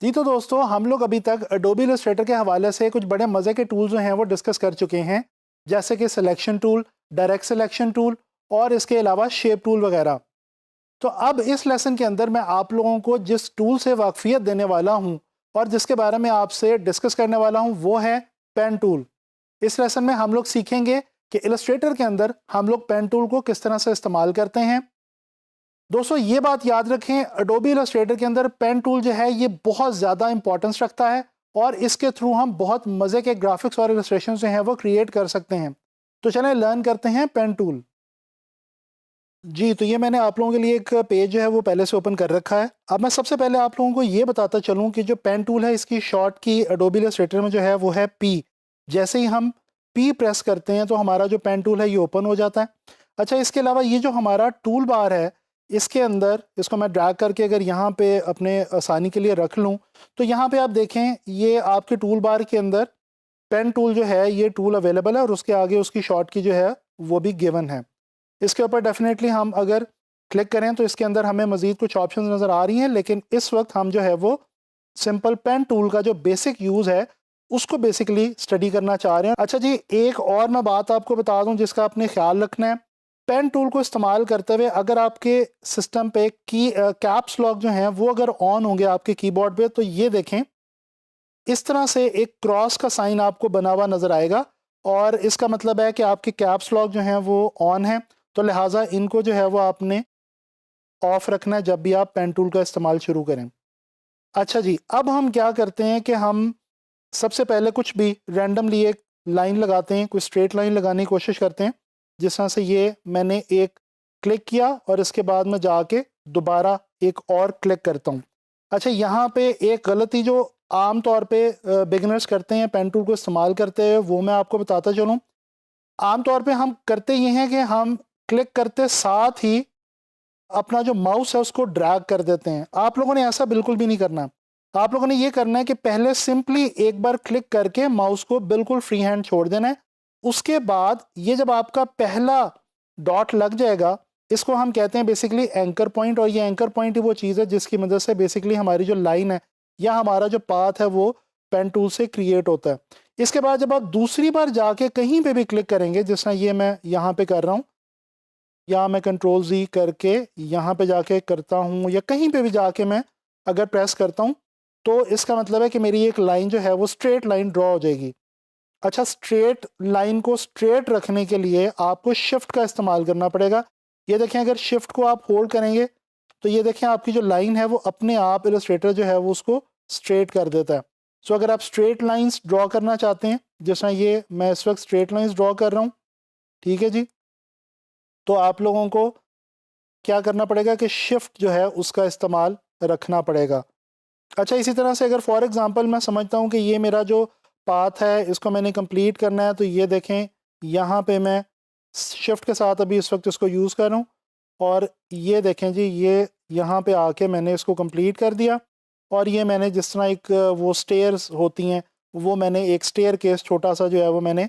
जी तो दोस्तों, हम लोग अभी तक एडोबी इलस्ट्रेटर के हवाले से कुछ बड़े मज़े के टूल्स जो हैं वो डिस्कस कर चुके हैं, जैसे कि selection tool, direct selection tool और इसके अलावा शेप टूल वगैरह। तो अब इस लेसन के अंदर मैं आप लोगों को जिस टूल से वाकफियत देने वाला हूं और जिसके बारे में आपसे डिस्कस करने वाला हूं वो है पेन टूल। इस लेसन में हम लोग सीखेंगे कि इलस्ट्रेटर के अंदर हम लोग पेन टूल को किस तरह से इस्तेमाल करते हैं। दोस्तों ये बात याद रखें, एडोबी इलस्ट्रेटर के अंदर पेन टूल जो है ये बहुत ज़्यादा इंपॉर्टेंस रखता है और इसके थ्रू हम बहुत मज़े के ग्राफिक्स और इलस्ट्रेशन जो हैं वो क्रिएट कर सकते हैं। तो चलें लर्न करते हैं पेन टूल। जी तो ये मैंने आप लोगों के लिए एक पेज जो है वो पहले से ओपन कर रखा है। अब मैं सबसे पहले आप लोगों को ये बताता चलूँ कि जो पेन टूल है इसकी शॉर्ट की एडोबी इलस्ट्रेटर में जो है वो है पी। जैसे ही हम पी प्रेस करते हैं तो हमारा जो पेन टूल है ये ओपन हो जाता है। अच्छा, इसके अलावा ये जो हमारा टूल बार है इसके अंदर इसको मैं ड्रैग करके अगर यहाँ पे अपने आसानी के लिए रख लूँ तो यहाँ पे आप देखें ये आपके टूल बार के अंदर पेन टूल जो है ये टूल अवेलेबल है और उसके आगे उसकी शॉर्ट की जो है वो भी गिवन है। इसके ऊपर डेफिनेटली हम अगर क्लिक करें तो इसके अंदर हमें मज़ीद कुछ ऑप्शंस नज़र आ रही हैं, लेकिन इस वक्त हम जो है वो सिंपल पेन टूल का जो बेसिक यूज़ है उसको बेसिकली स्टडी करना चाह रहे हैं। अच्छा जी, एक और मैं बात आपको बता दूं जिसका आपने ख्याल रखना है। पेन टूल को इस्तेमाल करते हुए अगर आपके सिस्टम पे की कैप्स लॉक जो हैं वो अगर ऑन होंगे आपके कीबोर्ड पे तो ये देखें इस तरह से एक क्रॉस का साइन आपको बना हुआ नज़र आएगा और इसका मतलब है कि आपके कैप्स लॉक जो हैं वो ऑन है। तो लिहाजा इनको जो है वो आपने ऑफ रखना है जब भी आप पेन टूल का इस्तेमाल शुरू करें। अच्छा जी, अब हम क्या करते हैं कि हम सबसे पहले कुछ भी रैंडमली एक लाइन लगाते हैं, कोई स्ट्रेट लाइन लगाने की कोशिश करते हैं। जिस तरह से ये मैंने एक क्लिक किया और इसके बाद में जाके दोबारा एक और क्लिक करता हूँ। अच्छा, यहाँ पे एक गलती जो आम तौर पे बिगिनर्स करते हैं पेन टूल को इस्तेमाल करते हैं वो मैं आपको बताता चलूँ। आम तौर पे हम करते ये हैं कि हम क्लिक करते साथ ही अपना जो माउस है उसको ड्रैग कर देते हैं। आप लोगों ने ऐसा बिल्कुल भी नहीं करना। आप लोगों ने ये करना है कि पहले सिंपली एक बार क्लिक करके माउस को बिल्कुल फ्री हैंड छोड़ देना है। उसके बाद ये जब आपका पहला डॉट लग जाएगा इसको हम कहते हैं बेसिकली एंकर पॉइंट, और ये एंकर पॉइंट ही वो चीज़ है जिसकी मदद से बेसिकली हमारी जो लाइन है या हमारा जो पाथ है वो पेन टूल से क्रिएट होता है। इसके बाद जब आप दूसरी बार जाके कहीं पे भी क्लिक करेंगे, जिस तरह ये मैं यहाँ पे कर रहा हूँ या मैं कंट्रोल Z करके यहाँ पे जाके करता हूँ या कहीं पे भी जाके मैं अगर प्रेस करता हूँ तो इसका मतलब है कि मेरी एक लाइन जो है वो स्ट्रेट लाइन ड्रॉ हो जाएगी। अच्छा, स्ट्रेट लाइन को स्ट्रेट रखने के लिए आपको शिफ्ट का इस्तेमाल करना पड़ेगा। ये देखें, अगर शिफ्ट को आप होल्ड करेंगे तो ये देखें आपकी जो लाइन है वो अपने आप इलस्ट्रेटर जो है वो उसको स्ट्रेट कर देता है। सो अगर आप स्ट्रेट लाइंस ड्रॉ करना चाहते हैं, जिस तरह ये मैं इस वक्त स्ट्रेट लाइंस ड्रॉ कर रहा हूँ, ठीक है जी, तो आप लोगों को क्या करना पड़ेगा कि शिफ्ट जो है उसका इस्तेमाल रखना पड़ेगा। अच्छा, इसी तरह से अगर फॉर एग्जांपल मैं समझता हूँ कि ये मेरा जो पाथ है इसको मैंने कंप्लीट करना है, तो ये देखें यहाँ पे मैं शिफ्ट के साथ अभी इस वक्त इसको यूज़ कर रहा हूँ और ये देखें जी, ये यहाँ पे आके मैंने इसको कंप्लीट कर दिया। और ये मैंने जिस तरह एक वो स्टेयर्स होती हैं वो मैंने एक स्टेयर केस छोटा सा जो है वो मैंने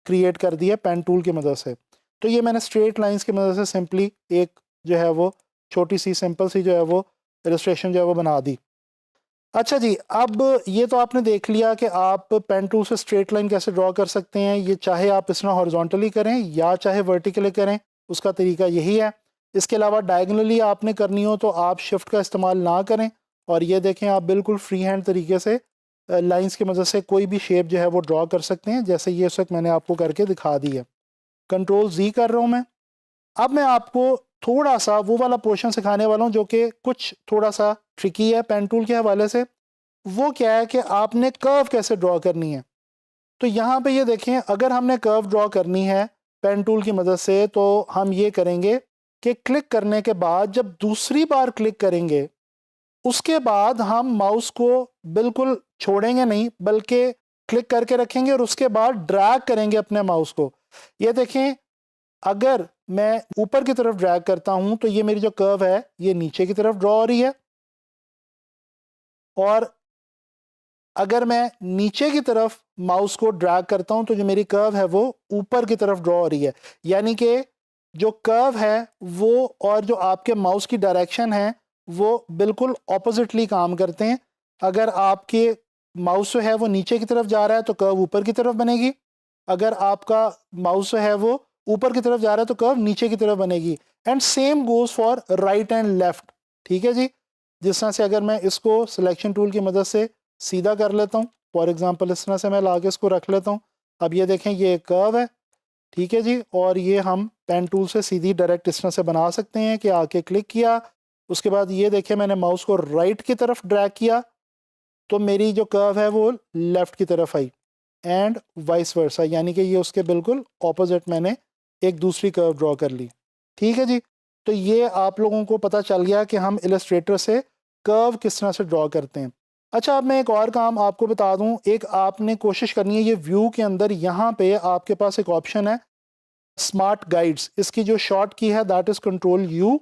क्रिएट कर दिया पेन टूल की मदद से। तो ये मैंने स्ट्रेट लाइंस की मदद से सिंपली एक जो है वो छोटी सी सिंपल सी जो है वो इलस्ट्रेशन जो है वो बना दी। अच्छा जी, अब ये तो आपने देख लिया कि आप पेन टूल से स्ट्रेट लाइन कैसे ड्रॉ कर सकते हैं। ये चाहे आप इस तरह हॉरिजॉन्टली करें या चाहे वर्टिकली करें, उसका तरीका यही है। इसके अलावा डायगनली आपने करनी हो तो आप शिफ्ट का इस्तेमाल ना करें और ये देखें आप बिल्कुल फ्री हैंड तरीके से लाइंस की मदद से कोई भी शेप जो है वो ड्रॉ कर सकते हैं, जैसे ये इस वक्त मैंने आपको करके दिखा दी है। कंट्रोल Z कर रहा हूँ मैं। अब मैं आपको थोड़ा सा वो वाला पोर्शन सिखाने वाला हूँ जो कि कुछ थोड़ा सा ट्रिकी है पेन टूल के हवाले से। वो क्या है कि आपने कर्व कैसे ड्रॉ करनी है। तो यहाँ पे ये देखें, अगर हमने कर्व ड्रॉ करनी है पेन टूल की मदद से तो हम ये करेंगे कि क्लिक करने के बाद जब दूसरी बार क्लिक करेंगे उसके बाद हम माउस को बिल्कुल छोड़ेंगे नहीं बल्कि क्लिक करके रखेंगे और उसके बाद ड्रैग करेंगे अपने माउस को। ये देखें, अगर मैं ऊपर की तरफ ड्रैग करता हूं तो ये मेरी जो कर्व है ये नीचे की तरफ ड्रॉ हो रही है, और अगर मैं नीचे की तरफ माउस को ड्रैग करता हूं तो जो मेरी कर्व है वो ऊपर की तरफ ड्रॉ हो रही है। यानी कि जो कर्व है वो और जो आपके माउस की डायरेक्शन है वो बिल्कुल ऑपोजिटली काम करते हैं। अगर आपके माउस जो है वो नीचे की तरफ जा रहा है तो कर्व ऊपर की तरफ बनेगी, अगर आपका माउस जो है वो ऊपर की तरफ जा रहा है तो कर्व नीचे की तरफ बनेगी। And same goes for right and left. ठीक है जी। जिस तरह से अगर मैं इसको सिलेक्शन टूल की मदद से सीधा कर लेता हूँ, फॉर एग्जांपल इस तरह से मैं लाके इसको रख लेता हूँ। अब ये देखें ये एक कर्व है, ठीक है जी। और ये हम पेन टूल से सीधी डायरेक्ट इस तरह से बना सकते हैं कि आके क्लिक किया, उसके बाद ये देखें मैंने माउस को राइट की तरफ ड्रैग किया तो मेरी जो कर्व है वो लेफ्ट की तरफ आई, एंड वाइस वर्सा, यानी कि ये उसके बिल्कुल ऑपोजिट मैंने एक दूसरी कर्व ड्रॉ कर ली। ठीक है जी। तो ये आप लोगों को पता चल गया कि हम इलस्ट्रेटर से कर्व किस तरह से ड्रॉ करते हैं। अच्छा, अब मैं एक और काम आपको बता दूं। एक आपने कोशिश करनी है, ये व्यू के अंदर यहाँ पे आपके पास एक ऑप्शन है स्मार्ट गाइड्स, इसकी जो शॉर्ट की है दैट इज़ कंट्रोल यू।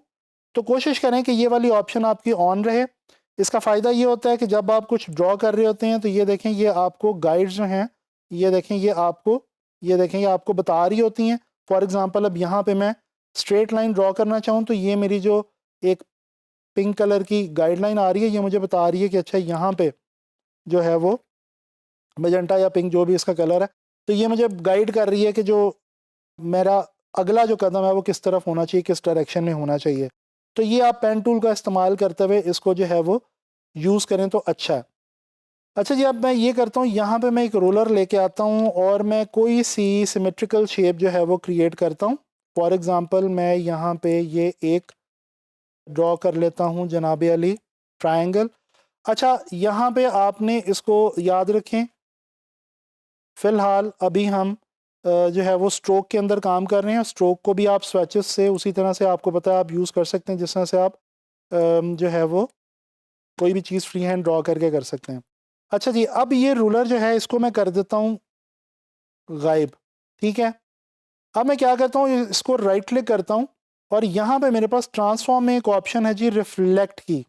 तो कोशिश करें कि ये वाली ऑप्शन आपकी ऑन रहे। इसका फ़ायदा ये होता है कि जब आप कुछ ड्रॉ कर रहे होते हैं तो ये देखें ये आपको गाइड्स जो हैं, ये देखें ये देखें ये आपको बता रही होती हैं। फॉर एग्ज़ाम्पल अब यहाँ पे मैं स्ट्रेट लाइन ड्रॉ करना चाहूँ तो ये मेरी जो एक पिंक कलर की गाइडलाइन आ रही है, ये मुझे बता रही है कि अच्छा यहाँ पे जो है वो मजेंटा या पिंक जो भी इसका कलर है, तो ये मुझे गाइड कर रही है कि जो मेरा अगला जो कदम है वो किस तरफ होना चाहिए, किस डायरेक्शन में होना चाहिए। तो ये आप पेन टूल का इस्तेमाल करते हुए इसको जो है वो यूज़ करें तो अच्छा है। अच्छा जी, अब मैं ये करता हूँ, यहाँ पे मैं एक रोलर लेके आता हूँ और मैं कोई सी सिमेट्रिकल शेप जो है वो क्रिएट करता हूँ। फॉर एग्ज़ाम्पल मैं यहाँ पे ये एक ड्रॉ कर लेता हूँ जनाबे अली ट्रायंगल। अच्छा, यहाँ पे आपने इसको याद रखें, फ़िलहाल अभी हम जो है वो स्ट्रोक के अंदर काम कर रहे हैं। स्ट्रोक को भी आप स्वेचेस से उसी तरह से आपको पता है आप यूज़ कर सकते हैं जिस तरह से आप जो है वो कोई भी चीज़ फ्री हैंड ड्रॉ करके कर सकते हैं। अच्छा जी, अब ये रूलर जो है इसको मैं कर देता हूँ गायब। ठीक है। अब मैं क्या करता हूँ, इसको राइट क्लिक करता हूँ और यहाँ पे मेरे पास ट्रांसफॉर्म में एक ऑप्शन है जी रिफ्लेक्ट की।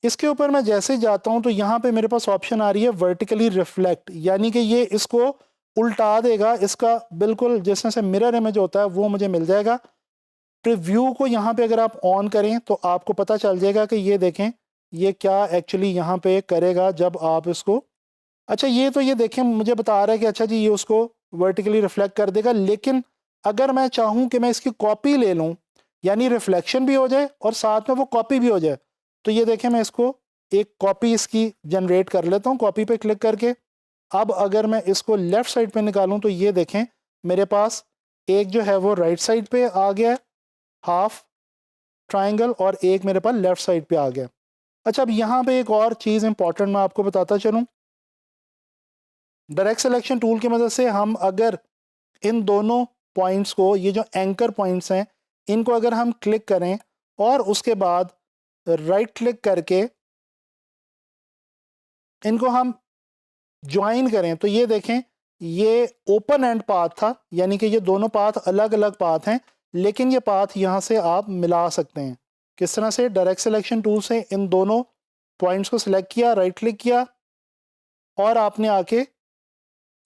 इसके ऊपर मैं जैसे ही जाता हूँ तो यहाँ पे मेरे पास ऑप्शन आ रही है वर्टिकली रिफ्लेक्ट, यानी कि ये इसको उल्टा देगा, इसका बिल्कुल जिस तरह से मिरर इमेज होता है वो मुझे मिल जाएगा। प्रीव्यू को यहाँ पे अगर आप ऑन करें तो आपको पता चल जाएगा कि ये देखें ये क्या एक्चुअली यहाँ पे करेगा जब आप इसको। अच्छा, ये तो ये देखें मुझे बता रहा है कि अच्छा जी ये उसको वर्टिकली रिफ्लेक्ट कर देगा, लेकिन अगर मैं चाहूँ कि मैं इसकी कॉपी ले लूँ, यानी रिफ्लेक्शन भी हो जाए और साथ में वो कॉपी भी हो जाए, तो ये देखें मैं इसको एक कॉपी इसकी जनरेट कर लेता हूँ कॉपी पे क्लिक करके। अब अगर मैं इसको लेफ़्ट साइड पे निकालूँ तो ये देखें मेरे पास एक जो है वो राइट साइड पे आ गया हाफ ट्राइंगल और एक मेरे पास लेफ़्ट साइड पे आ गया। अच्छा, अब यहाँ पे एक और चीज़ इंपॉर्टेंट मैं आपको बताता चलूँ। डायरेक्ट सिलेक्शन टूल की मदद से हम अगर इन दोनों पॉइंट्स को, ये जो एंकर पॉइंट्स हैं, इनको अगर हम क्लिक करें और उसके बाद राइट क्लिक करके इनको हम ज्वाइन करें तो ये देखें ये ओपन एंड पाथ था, यानी कि ये दोनों पाथ अलग अलग पाथ हैं, लेकिन ये पाथ यहाँ से आप मिला सकते हैं। किस तरह से? डायरेक्ट सिलेक्शन टूल से इन दोनों पॉइंट्स को सिलेक्ट किया, राइट क्लिक किया और आपने आके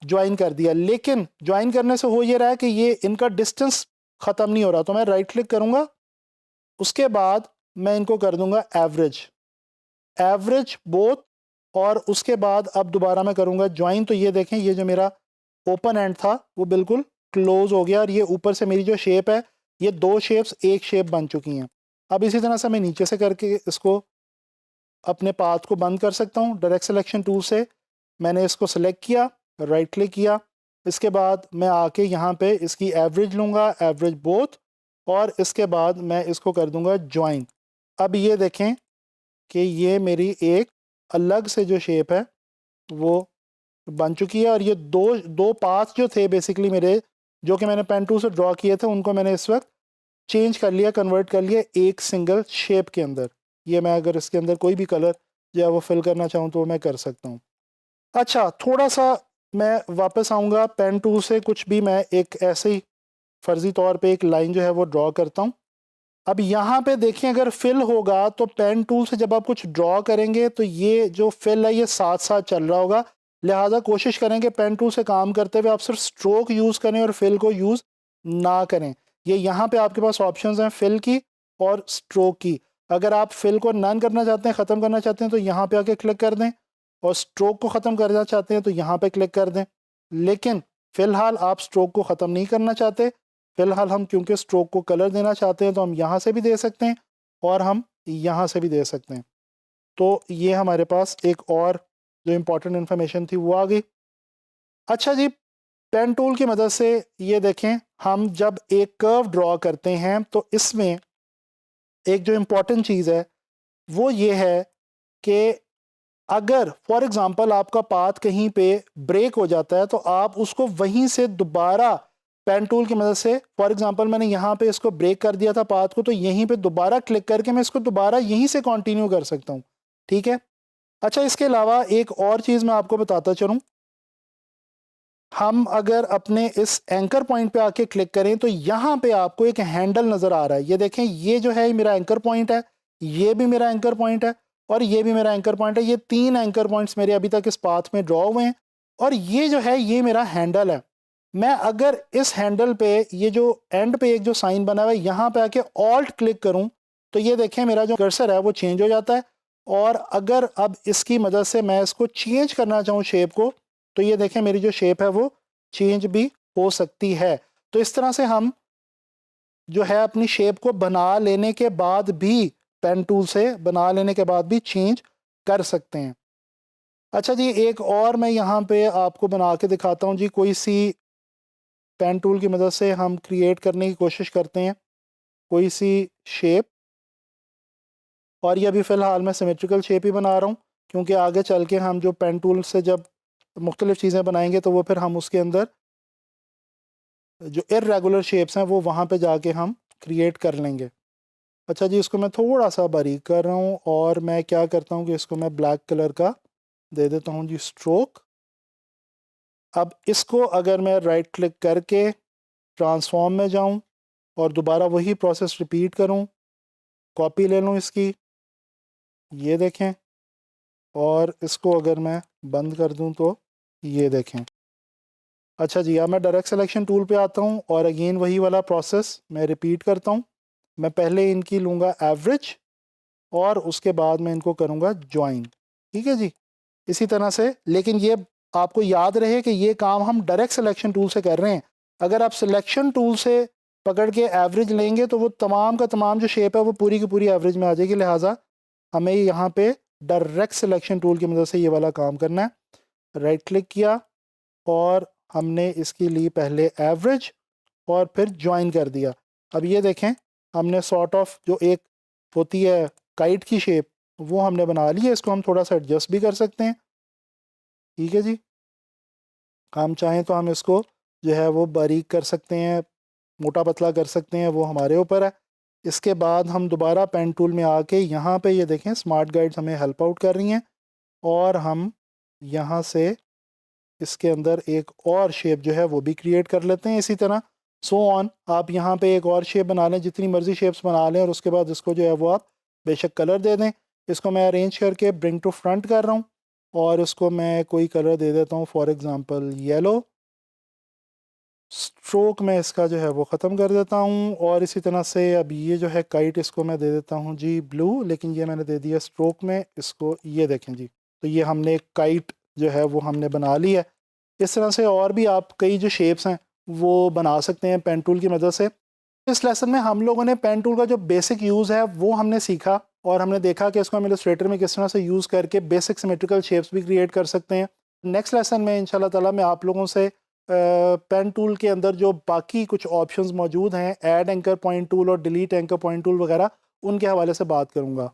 ज्वाइन कर दिया। लेकिन ज्वाइन करने से हो ये रहा है कि ये इनका डिस्टेंस ख़त्म नहीं हो रहा, तो मैं राइट क्लिक करूँगा, उसके बाद मैं इनको कर दूंगा एवरेज, एवरेज बोथ, और उसके बाद अब दोबारा मैं करूँगा ज्वाइन। तो ये देखें ये जो मेरा ओपन एंड था वो बिल्कुल क्लोज हो गया और ये ऊपर से मेरी जो शेप है ये दो शेप्स एक शेप बन चुकी हैं। अब इसी तरह से मैं नीचे से करके इसको अपने पाथ को बंद कर सकता हूँ। डायरेक्ट सिलेक्शन टूल से मैंने इसको सेलेक्ट किया, राइट क्लिक किया, इसके बाद मैं आके यहाँ पे इसकी एवरेज लूँगा, एवरेज बोथ, और इसके बाद मैं इसको कर दूँगा ज्वाइन। अब ये देखें कि ये मेरी एक अलग से जो शेप है वो बन चुकी है और ये दो दो पाथ जो थे बेसिकली मेरे, जो कि मैंने पेन टूल से ड्रॉ किए थे, उनको मैंने इस वक्त चेंज कर लिया, कन्वर्ट कर लिया एक सिंगल शेप के अंदर। ये मैं अगर इसके अंदर कोई भी कलर जो है वो फिल करना चाहूँ तो मैं कर सकता हूँ। अच्छा, थोड़ा सा मैं वापस आऊँगा पेन टूल से, कुछ भी मैं एक ऐसे ही फर्जी तौर पे एक लाइन जो है वो ड्रॉ करता हूँ। अब यहाँ पे देखें अगर फिल होगा तो पेन टूल से जब आप कुछ ड्रॉ करेंगे तो ये जो फिल है ये साथ साथ चल रहा होगा, लिहाजा कोशिश करें कि पेन टूल से काम करते हुए आप सिर्फ स्ट्रोक यूज़ करें और फिल को यूज़ ना करें। ये यहाँ पे आपके पास ऑप्शंस हैं फिल की और स्ट्रोक की। अगर आप फिल को नन करना चाहते हैं, ख़त्म करना चाहते हैं, तो यहाँ पे आके क्लिक कर दें, और स्ट्रोक को ख़त्म करना चाहते हैं तो यहाँ पे क्लिक कर दें। लेकिन फ़िलहाल आप स्ट्रोक को ख़त्म नहीं करना चाहते, फ़िलहाल हम क्योंकि स्ट्रोक को कलर देना चाहते हैं तो हम यहाँ से भी दे सकते हैं और हम यहाँ से भी दे सकते हैं। तो ये हमारे पास एक और जो इम्पोर्टेंट इन्फॉर्मेशन थी वो आ गई। अच्छा जी, पेन टूल की मदद से ये देखें, हम जब एक कर्व ड्रॉ करते हैं तो इसमें एक जो इम्पोर्टेंट चीज़ है वो ये है कि अगर फॉर एग्ज़ाम्पल आपका पाथ कहीं पे ब्रेक हो जाता है तो आप उसको वहीं से दोबारा पेन टूल की मदद से, फॉर एग्ज़ाम्पल मैंने यहाँ पे इसको ब्रेक कर दिया था पाथ को, तो यहीं पे दोबारा क्लिक करके मैं इसको दोबारा यहीं से कंटिन्यू कर सकता हूँ। ठीक है। अच्छा, इसके अलावा एक और चीज़ मैं आपको बताता चलूँ, हम अगर अपने इस एंकर पॉइंट पे आके क्लिक करें तो यहाँ पे आपको एक हैंडल नज़र आ रहा है। ये देखें, ये जो है मेरा एंकर पॉइंट है, ये भी मेरा एंकर पॉइंट है और ये भी मेरा एंकर पॉइंट है। ये 3 एंकर पॉइंट्स मेरे अभी तक इस पाथ में ड्रॉ हुए हैं और ये जो है ये मेरा हैंडल है। मैं अगर इस हैंडल पे, ये जो एंड पे एक जो साइन बना हुआ है, यहाँ पे आके ऑल्ट क्लिक करूँ तो ये देखें मेरा जो कर्सर है वो चेंज हो जाता है। और अगर अब इसकी मदद से मैं इसको चेंज करना चाहूँ शेप को, तो ये देखें मेरी जो शेप है वो चेंज भी हो सकती है। तो इस तरह से हम जो है अपनी शेप को बना लेने के बाद भी, पेन टूल से बना लेने के बाद भी चेंज कर सकते हैं। अच्छा जी, एक और मैं यहाँ पे आपको बना के दिखाता हूँ जी। कोई सी पेन टूल की मदद से हम क्रिएट करने की कोशिश करते हैं कोई सी शेप, और ये अभी फ़िलहाल मैं सिमेट्रिकल शेप ही बना रहा हूँ क्योंकि आगे चल के हम जो पेन टूल से जब मुख्तलिफ़ चीज़ें बनाएंगे तो वो फिर हम उसके अंदर जो इर्रेगुलर शेप्स हैं वो वहाँ पे जाके हम क्रिएट कर लेंगे। अच्छा जी, इसको मैं थोड़ा सा बारीक कर रहा हूँ और मैं क्या करता हूँ कि इसको मैं ब्लैक कलर का दे देता हूँ जी स्ट्रोक। अब इसको अगर मैं राइट क्लिक करके ट्रांसफॉर्म में जाऊँ और दोबारा वही प्रोसेस रिपीट करूँ, कॉपी ले लूँ इसकी, ये देखें, और इसको अगर मैं बंद कर दूँ तो ये देखें। अच्छा जी, अब मैं डायरेक्ट सिलेक्शन टूल पे आता हूँ और अगेन वही वाला प्रोसेस मैं रिपीट करता हूँ। मैं पहले इनकी लूँगा एवरेज और उसके बाद मैं इनको करूँगा ज्वाइन। ठीक है जी, इसी तरह से। लेकिन ये आपको याद रहे कि ये काम हम डायरेक्ट सिलेक्शन टूल से कर रहे हैं। अगर आप सिलेक्शन टूल से पकड़ के एवरेज लेंगे तो वो तमाम का तमाम जो शेप है वो पूरी की पूरी एवरेज में आ जाएगी। लिहाजा हमें यहाँ पे डायरेक्ट सिलेक्शन टूल की मदद से ये वाला काम करना है। राइट क्लिक किया और हमने इसकी ली पहले एवरेज और फिर ज्वाइन कर दिया। अब ये देखें, हमने सॉर्ट ऑफ जो एक होती है काइट की शेप वो हमने बना ली है। इसको हम थोड़ा सा एडजस्ट भी कर सकते हैं। ठीक है जी, हम चाहें तो हम इसको जो है वो बारीक कर सकते हैं, मोटा पतला कर सकते हैं, वो हमारे ऊपर है। इसके बाद हम दोबारा पेन टूल में आके यहाँ पे ये देखें स्मार्ट गाइड्स हमें हेल्प आउट कर रही हैं और हम यहाँ से इसके अंदर एक और शेप जो है वो भी क्रिएट कर लेते हैं। इसी तरह सो ऑन, आप यहाँ पे एक और शेप बना लें, जितनी मर्जी शेप्स बना लें, और उसके बाद इसको जो है वो आप बेशक कलर दे दें। इसको मैं अरेंज करके ब्रिंग टू फ्रंट कर रहा हूँ और इसको मैं कोई कलर दे देता हूँ, फॉर एग्ज़ाम्पल येलो। स्ट्रोक में इसका जो है वो ख़त्म कर देता हूँ और इसी तरह से अब ये जो है काइट, इसको मैं दे देता हूँ जी ब्लू, लेकिन ये मैंने दे दिया स्ट्रोक में। इसको ये देखें जी, तो ये हमने एक काइट जो है वो हमने बना ली है। इस तरह से और भी आप कई जो शेप्स हैं वो बना सकते हैं पेन टूल की मदद से। इस लेसन में हम लोगों ने पेन टूल का जो बेसिक यूज़ है वो हमने सीखा और हमने देखा कि इसको हम इलस्ट्रेटर में किस तरह से यूज़ करके बेसिक सिमेट्रिकल शेप्स भी क्रिएट कर सकते हैं। नेक्स्ट लेसन में इंशाल्लाह ताला मैं आप लोगों से पेन टूल के अंदर जो बाकी कुछ ऑप्शंस मौजूद हैं, ऐड एंकर पॉइंट टूल और डिलीट एंकर पॉइंट टूल वगैरह, उनके हवाले से बात करूँगा।